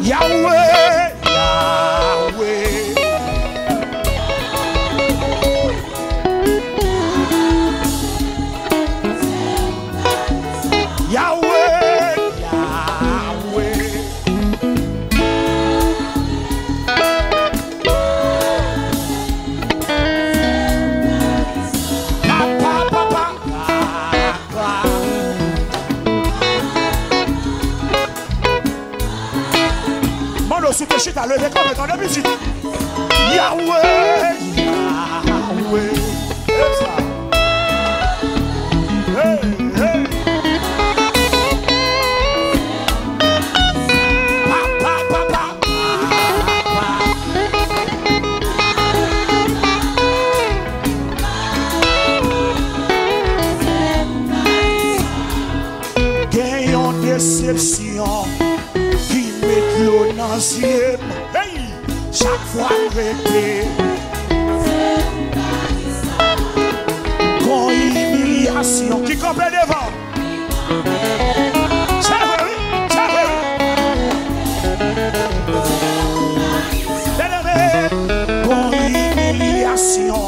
Yahweh, Yahweh. Yahweh, Yahweh. Papa, papa, papa. Mano, si te chita, levez comme étant de musique. Yahweh, Yahweh. C'est ça. Hey, hey. Déception qui met l'eau dans les yeux. Hey! Chaque fois répété. Quand humiliation qui campe devant. Ça va, oui, ça va, oui. Quand humiliation.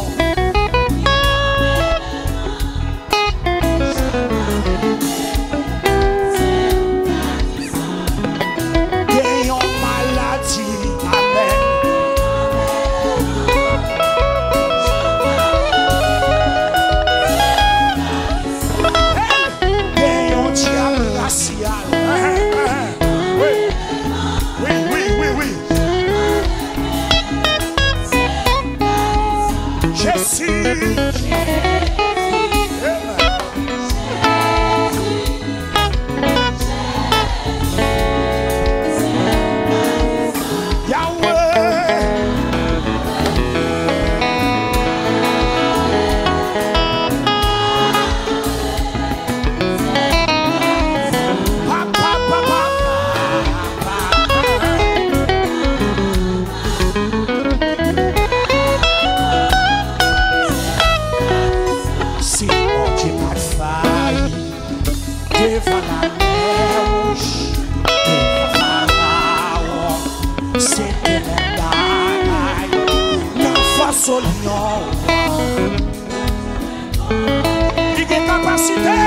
Il a capacité.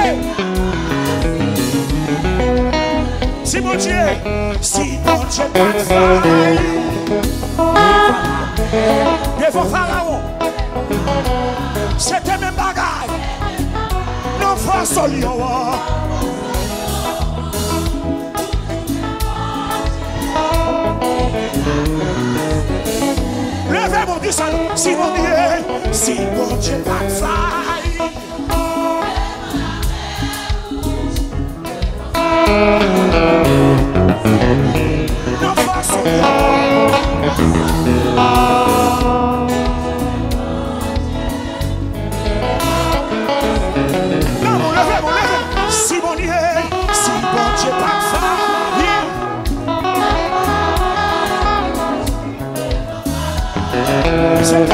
Si mon Dieu, pas de faille devant Pharaon, c'était même bagaille. Non, face au lion. Levez mon Dieu, si mon Dieu, pas de faille. Non, face au lion. Non, levez, si mon Dieu, pas de faille. C'est